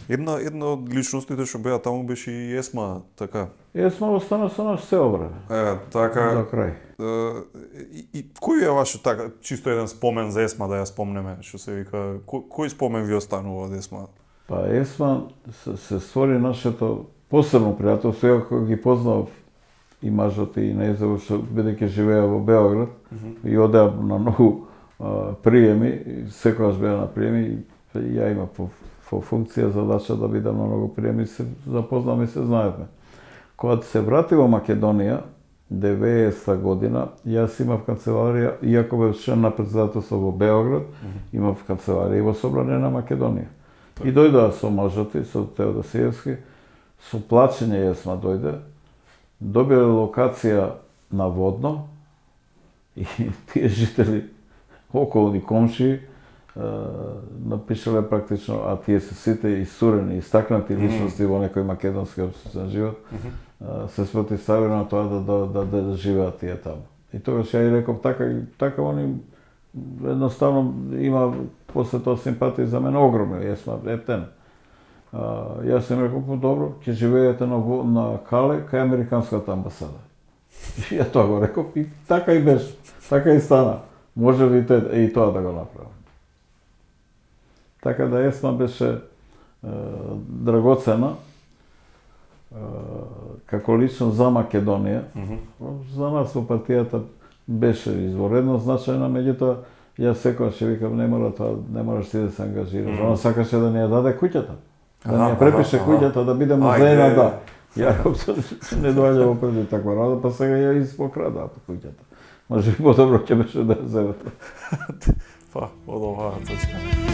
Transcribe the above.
Една од личностите што беа таму беше и Есма, така. Есма остана со нас цело време. Така. До крај. И кој е вашиот така чисто еден спомен за Есма да ја спомнеме, што се вика, кој спомен ви останува од Есма? Па Есма се створи нашето посебно пријателство, иако ги познав и мажот и нејзево што бидејќи живеа во Београд и одеа на многу приеми, секогаш беа на приеми, ја има по функција задача да бидам на многу приеми, се запознавме и се знаевме. Кога се врати во Македонија, 90-та година, јас имав канцеларија, иако бев член на претседателство во Београд, имав канцеларија и во Собрание на Македонија. И дојдоа со мажот и со Теодосиевски, со плачење Есма дојде, добиле локација на Водно и тие жители околни комшии напишале практично, а тие се сите истурени, истакнати личности во некој македонски општествен живот, се спротивставиле на тоа да живеат тие таму. И тогаш ја и реков така они едноставно има после тоа симпатии за мене огромни, Есма ептен. Јас им реков, добро, ќе живеете на Кале, кај Американската амбасада. И ја тоа го реков и така и беше, така и стана. Може би и тоа да го направам. Така да Есма беше драгоцена како личност за Македонија. За нас во партијата беше изворедно значајна, меѓутоа јас секогаш ќе викам не мораш ти да се ангажираш. Она сакаше да ни ја даде куќата. Да ни ја препише куќата, да биде музејна, да. Јаков не доаѓа во преди таква работа, па сега ја испокрада куќата. Може би подобро ќе беше да ја земе. Па, од оваа точка.